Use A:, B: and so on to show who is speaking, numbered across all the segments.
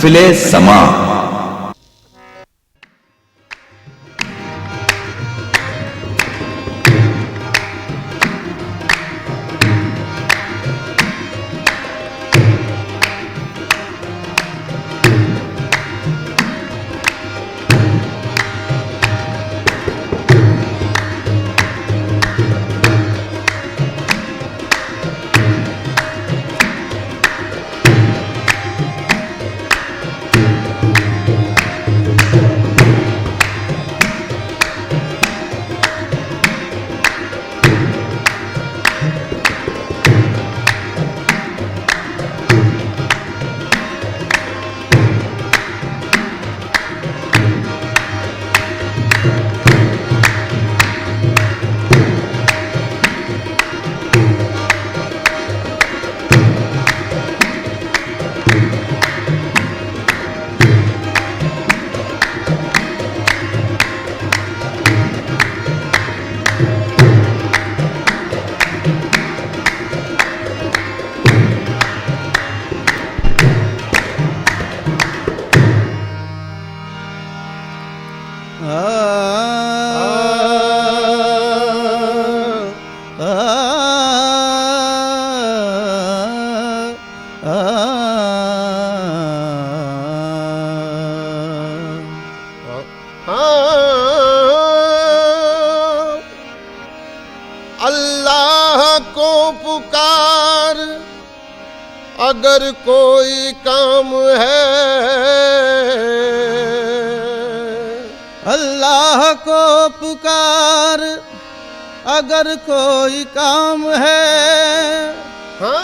A: महफिले समा।
B: अल्लाह को पुकार अगर कोई काम है,
C: अल्लाह को पुकार अगर कोई काम है।
B: हाँ,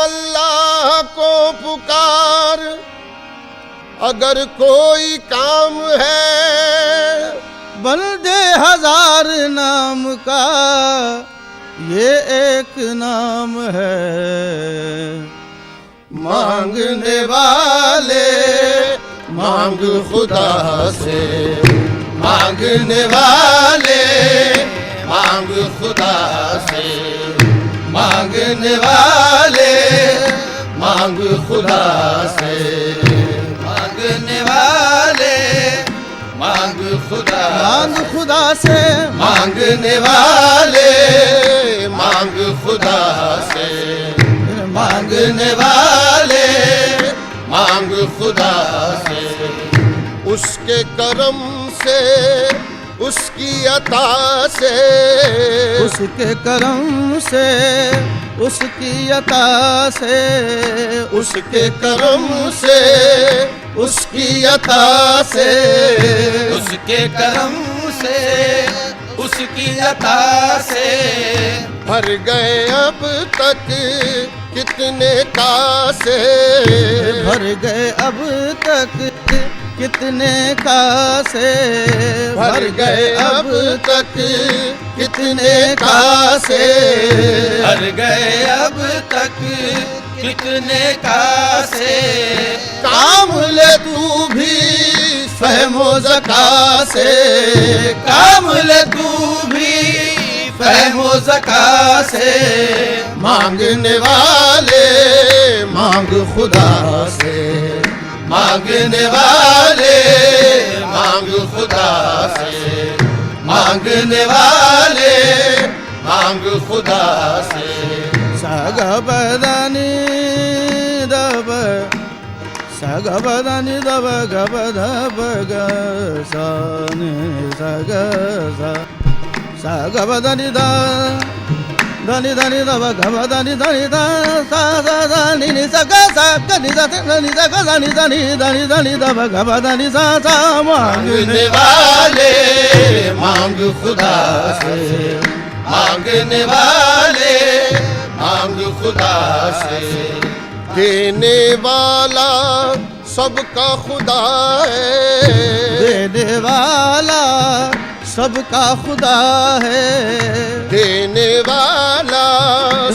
B: अल्लाह को पुकार अगर कोई काम है।
C: बंदे हजार नाम का ये एक नाम है।
B: मांगने वाले मांग खुदा से, मांगने वाले मांग खुदा से, मांगने वाले मांग खुदा से, मांगने वाले मांग खुदा,
C: मांग खुदा से,
B: मांगने वाले मांग खुदा से, मांगने वाले मांग खुदा से। उसके करम से उसकी अता से,
C: उसके करम से उसकी अता से,
B: उसके करम से उसकी अता से,
D: उसके करम से उसकी अता से।
B: भर गए अब तक कितने कासे,
C: भर गए अब तक कितने कासे,
B: भर गए अब तक कितने कासे,
D: भर गए अब तक कितने कासे।
B: काम ले तू भी फहमो ज़का से,
D: काम ले तू भी फहमो ज़का से।
B: मांगने वाले मांग खुदा से, मांगने वाले मांग खुदा से, मांगने वाले मांग खुदा से।
C: सगबदनी दब सगबदनी दब गबदब ग सनि सग सगबदनी द धनि धनि दब गबदनी धनि द सा सा धनि नि सग सग नि द धनि सग धनि धनि धनि धनि दब गबदनी सा सा।
B: मांगने वाले मांग खुदा से, मांगने वाले मांग खुदा से। देने वाला सबका खुदा है,
C: देने वाला सबका खुदा है,
B: देने वाला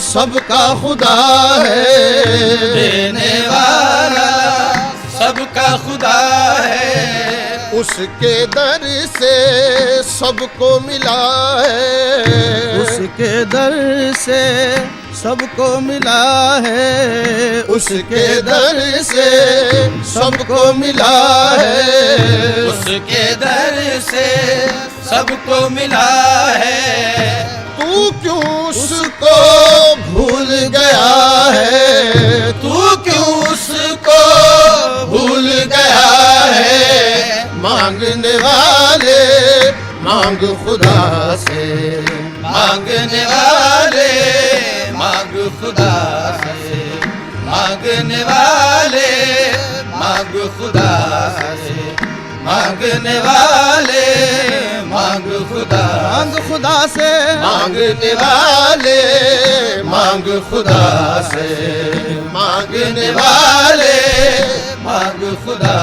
B: सबका खुदा है,
D: देने वाला सबका खुदा है।
B: उसके दर से सबको मिला है,
C: उसके दर से सबको मिला है
B: उसके दर से सबको मिला है।
D: उसके दर से सबको मिला है।
B: तू क्यों उसको भूल गया है?
D: तू क्यों उसको भूल गया है?
B: मांगने वाले मांग खुदा से,
D: मांगने वाले मांग खुदा से, मांगने वाले मांग खुदा से, मांगने वाले मांग खुदा,
C: मांग खुदा से,
B: मांगने वाले मांग खुदा से, मांगने वाले
D: मांग खुदा।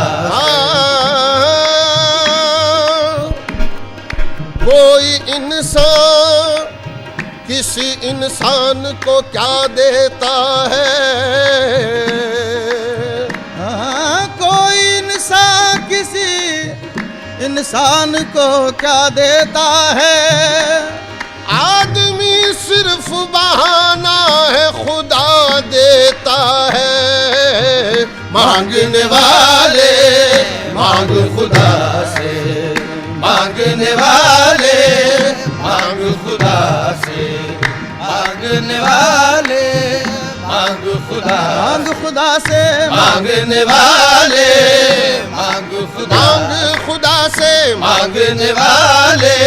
B: कोई इंसान किसी इंसान को क्या देता है?
C: कोई इंसान किसी इंसान को क्या देता है?
B: आदमी सिर्फ बहाना है, खुदा देता है। मांगने वाले मांग खुदा से,
D: मांगने वाले मांग खुदा से, मांगने वाले मांग खुदा,
C: मांग खुदा से,
D: मांगने वाले मांग खुदा,
B: मांग खुदा से,
D: मांगने वाले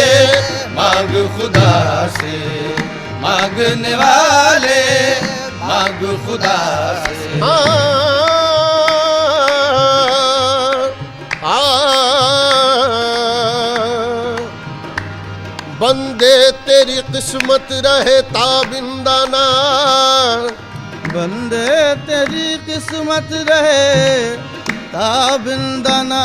D: मांग खुदा से, मांगने वाले मांग खुदा से।
B: बंदे तेरी किस्मत रहे ताबिंदाना,
C: बंदे तेरी किस्मत रहे ताबिंदाना।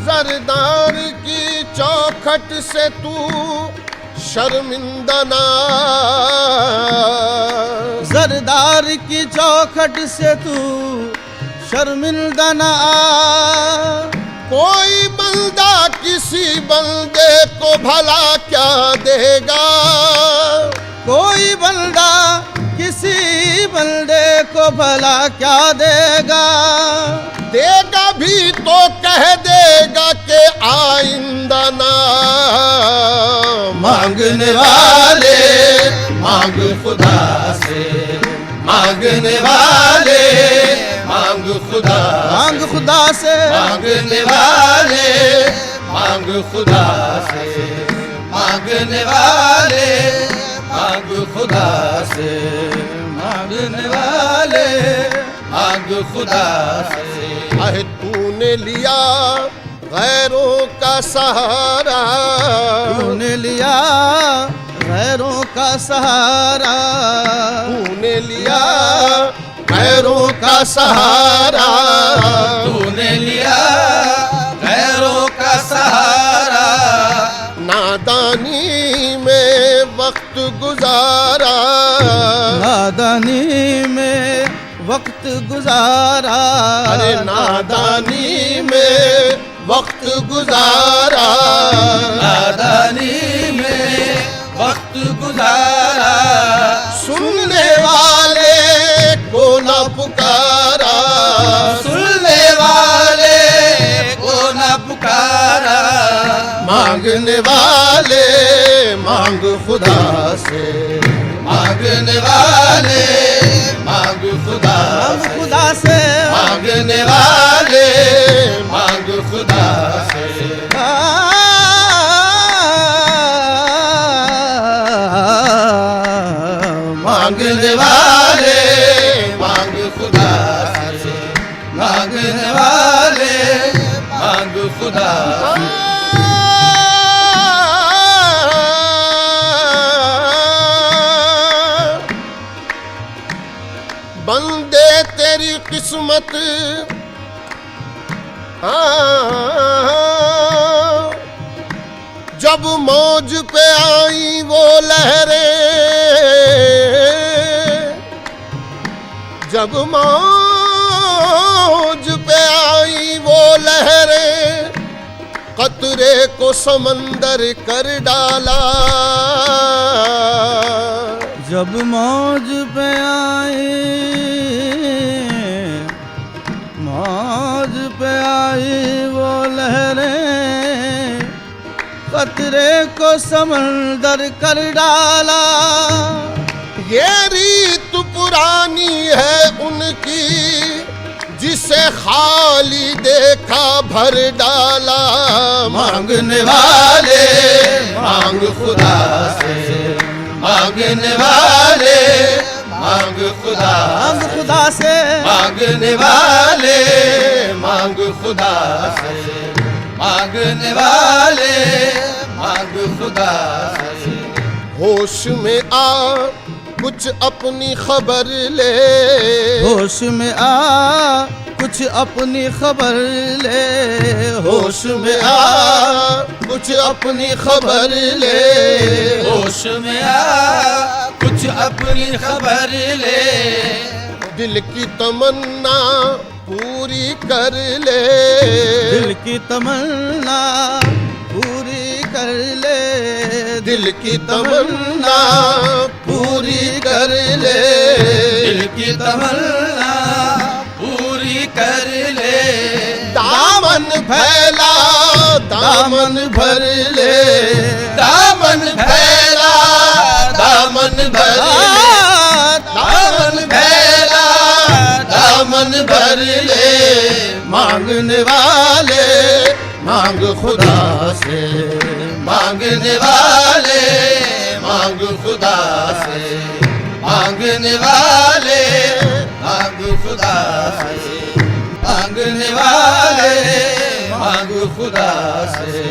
B: जरदार की चौखट से तू शर्मिंदा ना,
C: जरदार की चौखट से तू शर्मिंदा ना।
B: कोई बंदा किसी बंदे को भला क्या देगा?
C: कोई बंदा किसी बंदे को भला क्या देगा?
B: देगा भी तो कह देगा कि आइंदा ना।
D: मांगने वाले मांग खुदा से, मांगने वाले मांग खुदा,
C: मांग खुदा से,
D: मांगने वाले मांग खुदा से, मांगने वाले मांग खुदा से, मांगने वाले मांग खुदा से।
B: अहे तूने लिया गैरों का सहारा,
C: तूने लिया गैरों का सहारा,
B: तूने लिया गैरों का सहारा,
D: तूने लिया गैरों का सहारा।
B: नादानी में वक्त गुजारा,
C: नादानी में वक्त गुजारा।
B: अरे नादानी में वक्त गुजारा,
D: नादानी में वक्त गुजारा।
B: सुनने वाले को न पुकारा,
D: सुनने वाले को न पुकारा।
B: मांगने वाले मांग खुदा से,
D: मांगने वाले मांग खुदा
C: मांग
D: से,
C: खुदा से,
D: मांगने वाले मांग खुदा से। मांगने वाले मांग खुदा से, मांगने वाले मांग खुदा से।
B: बंदे तेरी किस्मत जब मौज पे आई वो लहरें, जब मौज पे आई वो लहरें, कतरे को समंदर कर डाला।
C: जब मौज पे आई, मौज पे आई वो लहरें, कतरे को समंदर कर डाला।
B: ये रीत पुरानी है उनकी, जिसे खाली देखा भर डाला।
D: मांगने वाले मांग खुदा से, मांगने वाले मांग खुदा,
C: मांग खुदा से,
D: मांगने वाले मांग खुदा से, मांगने वाले मांग खुदा से।
B: होश में आ कुछ अपनी खबर ले,
C: होश में आ कुछ अपनी खबर ले,
B: होश में आ कुछ अपनी खबर ले।
D: होश में आ कुछ अपनी खबर ले,
B: दिल की तमन्ना पूरी कर ले,
C: दिल की तमन्ना पूरी कर ले,
B: दिल की तमन्ना पूरी कर ले।
D: दिल की तमन्ना पूरी कर ले।
B: दामन फैला दामन भर ले,
D: दामन फैला दामन भर ले, दामन फैला दामन भर ले।
B: मांगने वाले मांग खुदा से,
D: मांगने वाले मांग खुदा से, मांगने वाले मांग खुदा से, मांगने वाले मांग खुदा से,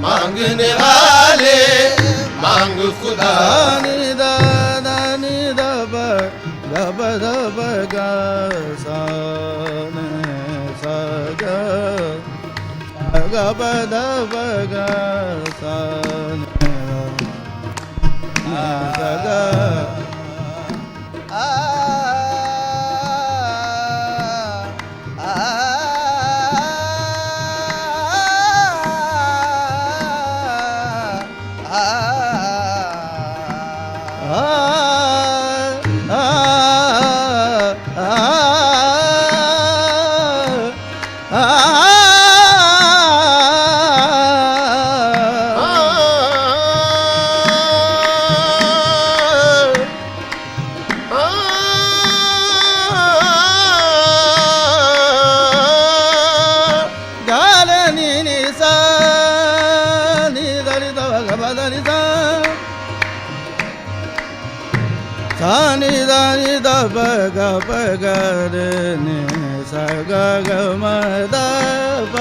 D: मांगने वाले मांग खुदा।
C: नि दा दा नि दा ब ग ब द ब ग सा न सा ग ग ब द ब ग सा न सा ग सानी दानी द ब ग ब ग रे ने सा ग ग म द ब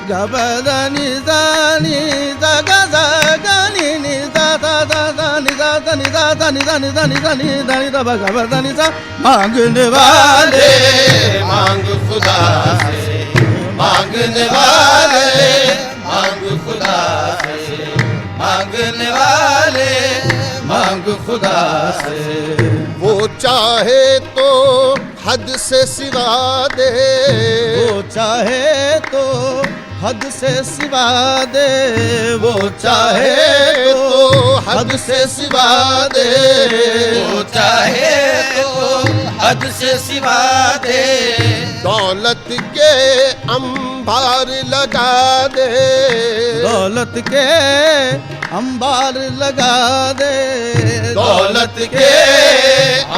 C: ग ब द नि सा नि सा ग सा ग नि नि सा सा सा सा नि सा सा नि सा सा नि सा नि सा नि सा नि दा नि द ब ग ब द नि सा। मांगने वाले
D: मांग खुदा से, मांगने वाले मांग खुदा से, मांगने वाले मांग खुदा से।
B: वो चाहे तो हद से सिवा दे,
C: वो चाहे तो हद से सिवा दे, वो चाहे तो
B: हद से सिवा दे।
D: वो चाहे तो हद से सिवा दे।
B: दौलत के अंबार लगा दे,
C: दौलत के अंबार लगा दे,
D: दौलत के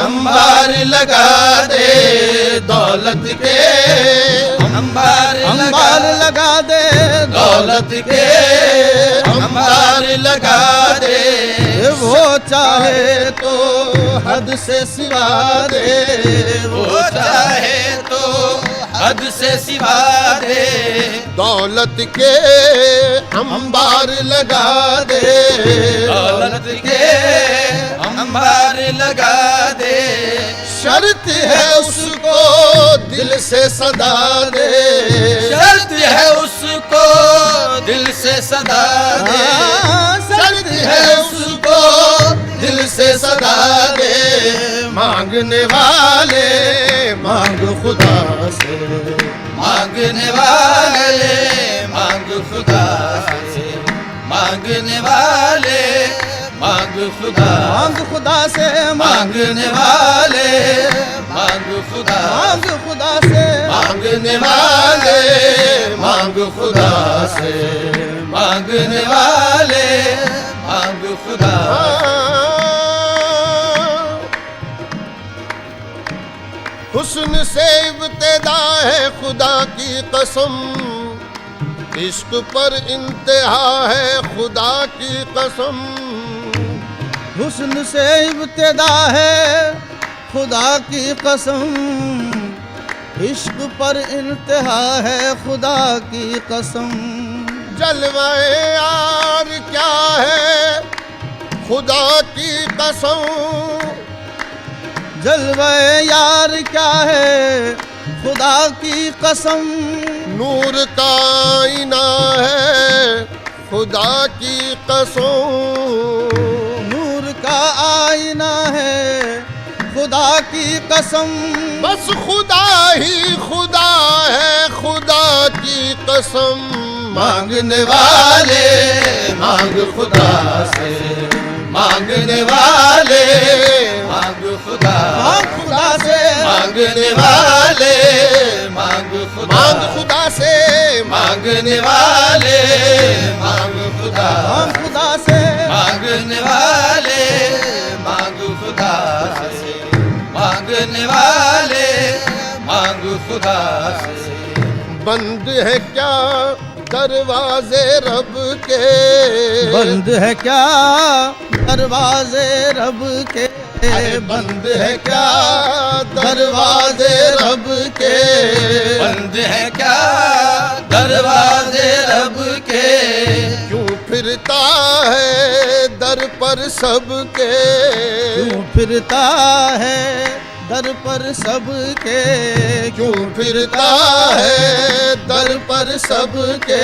D: अंबार लगा दे, दौलत के अंबार
C: लगा दे,
D: दौलत के अंबार लगा दे।
C: वो चाहे तो हद से सिवा दे,
D: वो चाहे तो हद से सिवा दे।
B: दौलत के अंबार लगा दे,
D: दौलत के अंबार लगा दे।
B: शर्त है उसको दिल से सदा दे,
D: शर्त है उसको दिल से सदा दे।
B: शर्त है उसको दिल से सदा दे। मांगने वाले मांग खुदा से,
D: मांगने वाले मांग खुदा से, मांगने वाले मांग खुदा,
C: मांग खुदा से
D: मांगने वाले मांग खुदा,
C: मांग खुदा से
B: मांगने वाले मांग खुदा से,
D: मांगने वाले मांग खुदा।
B: हुस्न से इब्तिदा है खुदा की कसम, इश्क पर इंतहा है खुदा की कसम।
C: हुस्न से इब्तिदा है खुदा की कसम, इश्क पर इंतहा है खुदा की कसम।
B: जलवाए यार क्या है खुदा की कसम,
C: जलवाए यार क्या है खुदा की कसम।
B: नूर का आईना है खुदा की कसम,
C: नूर का आईना है खुदा की कसम।
B: बस खुदा ही खुदा है खुदा की कसम।
D: मांगने वाले मांग खुदा से, मांगने वाले मांग खुदा,
C: मांग खुदा से
D: मांगने वाले मांग खुदा,
B: मांग खुदा से
D: मांगने वाले मांग खुदा,
C: मांग खुदा से
D: मांगने वाले मांग खुदा से, मांगने वाले मांग खुदा से।
B: बंद है क्या दरवाजे रब के,
C: बंद है क्या दरवाजे रब के,
B: बंद है क्या दरवाजे रब के,
D: बंद है क्या दरवाजे रब के।
B: क्यों फिरता है दर पर सबके,
C: क्यों फिरता है दर पर सबके,
B: क्यों फिरता है दर पर सबके,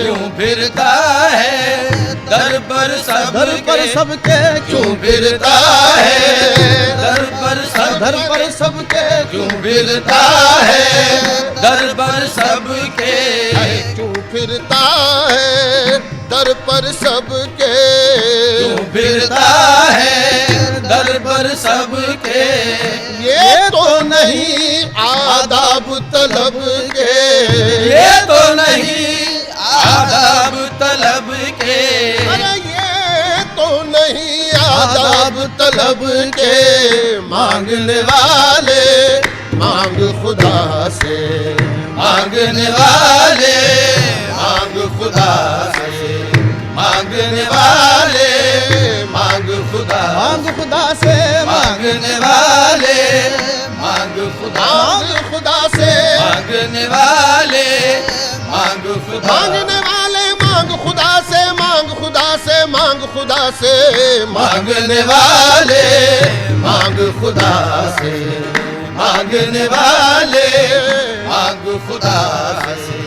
D: क्यों फिरता है दर पर
C: दर पर
D: सबके,
C: सबके,
D: क्यों फिरता है दर पर
C: दर पर
D: सबके,
C: सबके,
D: क्यों फिरता है दर पर सबके,
B: क्यों फिरता है दर पर सबके,
D: क्यों फिरता है दर पर सबके।
B: ये तो नहीं आदाब तलब के,
D: ये तो नहीं आदाब तलब के,
B: अरे ये तो नहीं आदाब तलब के। मांगने वाले मांग खुदा से,
D: मांगने वाले मांग खुदा से, मांगने वाले मांग खुदा,
C: मांग खुदा से
D: मांगने वाले मांग खुदा,
B: मांग खुदा से
D: मांगने वाले मांग खुदा,
B: मांगने वाले मांग खुदा से, मांग खुदा से, मांग खुदा से,
D: मांगने वाले मांग खुदा से, मांगने वाले मांग खुदा से।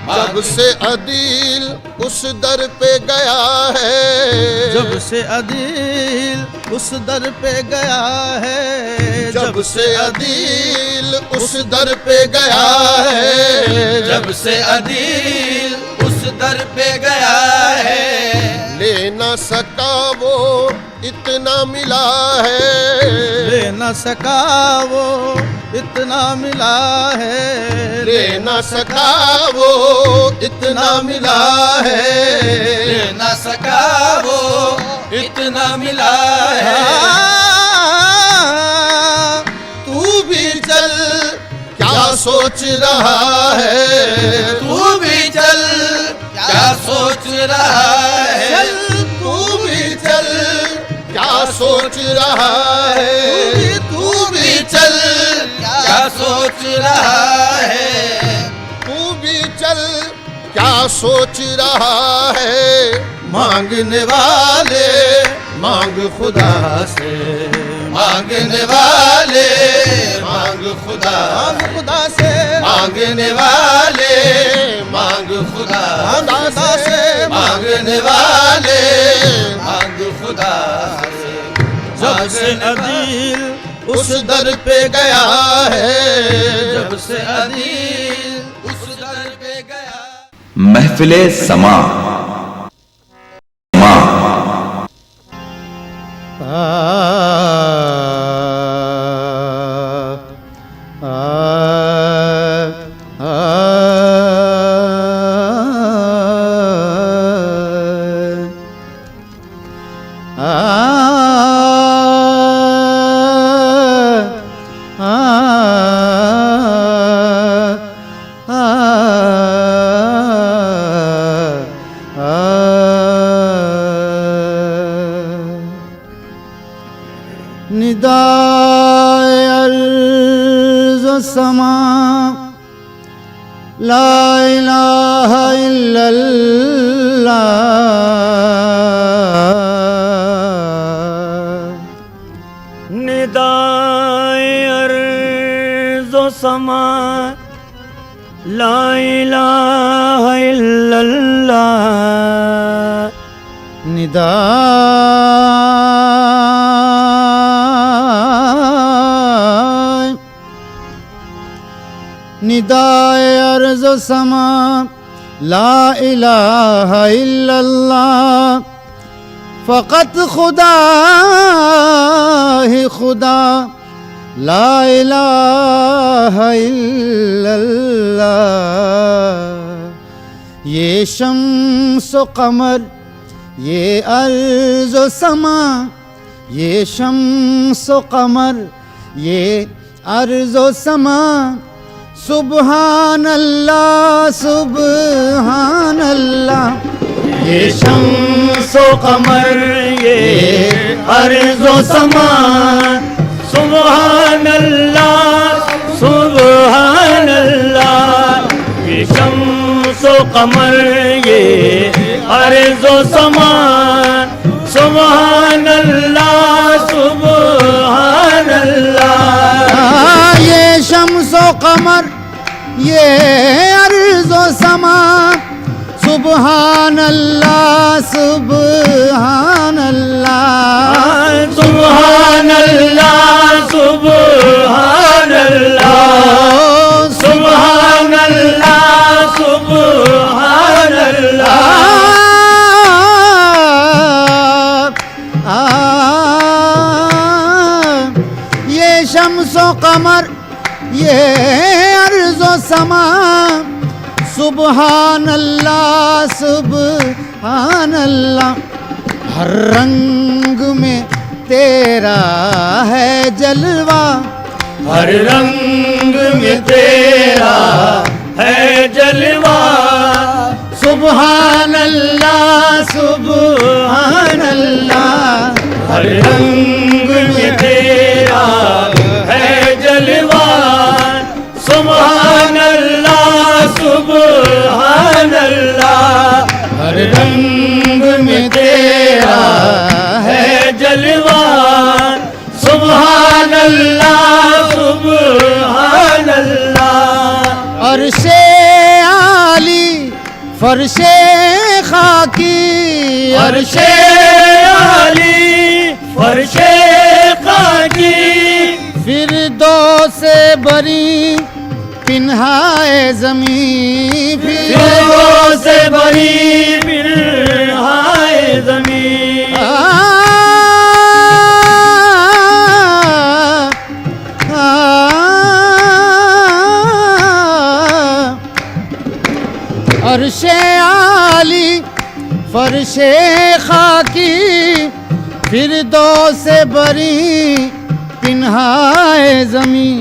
B: जब से अदील उस दर पे गया है,
C: जब से अदील उस दर पे गया है,
B: जब से अदील उस दर पे गया है,
D: जब से अदील उस दर पे गया है,
B: ले न सका वो इतना मिला है,
C: ले न सका वो इतना मिला है,
B: ले न सका वो इतना मिला है,
D: ले न सका वो इतना मिला है।
B: तू भी चल क्या सोच रहा है,
D: तू भी चल क्या सोच रहा है,
B: चल तू भी चल क्या सोच रहा है,
C: तू भी चल
D: क्या सोच रहा है,
B: तू भी चल क्या सोच रहा है। मांगने वाले मांग खुदा से,
D: मांगने वाले मांग खुदा,
C: मांग खुदा से
D: मांगने वाले मांग खुदा,
C: मांग खुदा से
D: मांगने वाले मांग खुदा से।
C: जब से अदील
B: उस दर पे गया है,
D: जब से अदील उस दर पे गया।
A: महफिले समा
C: निदाए अर्ज़ समा ला इलाहा इल्लल्लाह
A: निदाए अर्ज़ समा ला इलाहा इल्लल्लाह
C: निदाए अर्ज़ समा ला इलाहा इल्लल्लाह फ़क़त खुदा ही खुदा ला इलाहा इल्लल्लाह। ये शम्स व क़मर ये अर्ज़ व समा, ये शम्स व क़मर ये अर्ज़ व समा, सुबहान अल्लाह सुबहान अल्लाह।
A: ये शम्स व क़मर ये अर्ज़ व समा, सुबहान अल्लाह सुबहान अल्लाह। ये शम्स व क़मर ये अर्ज़ व समा, सुबहान अल्लाह सुबहान अल्लाह।
C: ये शम्स व क़मर ये अर्ज़ व समा, सुबहान अल्लाह सुबहान अल्लाह।
A: सुबहान अल्लाह सुबहान अल्लाह, सुबहान अल्लाह सुबहान अल्लाह।
C: ये शम्स व क़मर ये अर्ज़ व समा, सुबहान अल्लाह सुबहान अल्लाह। हर रंग में तेरा है जलवा,
A: हर रंग में तेरा है जलवा,
C: सुबहान अल्लाह सुबहान अल्लाह।
A: हर रंग में तेरा है जलवा, सुबहान अल्लाह सुबहान अल्लाह।
C: हर रंग में तेरा
A: है जलवा, सुबहान अल्लाह सुबहान अल्लाह।
C: अर्शे आली फर्शे खाकी,
A: अर्शे आली फर्शे खाकी,
C: फिरदौस से बरी पिन्हाए ज़मीं,
A: फिरदौस से बरी पिन्हाए ज़मीं।
C: अर्शे आली फर्शे खाकी, फिरदौस से बरी पिन्हाए ज़मीं।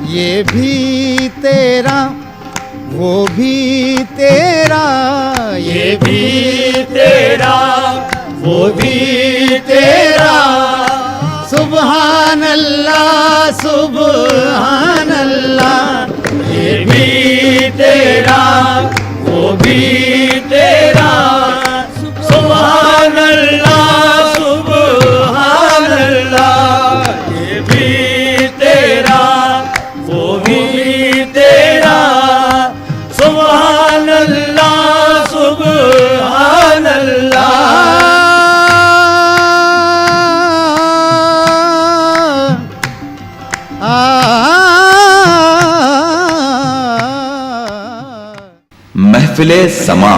C: ये भी तेरा वो भी तेरा,
A: ये भी तेरा वो भी तेरा,
C: सुबहान अल्लाह सुबहान अल्लाह।
A: ये भी तेरा वो भी तेरा, सुबहान अल्लाह सुबहान अल्लाह। ये भी तेरा वो भी तेरा, सुबहान अल्लाह सुबहान अल्लाह।
E: महफिले समा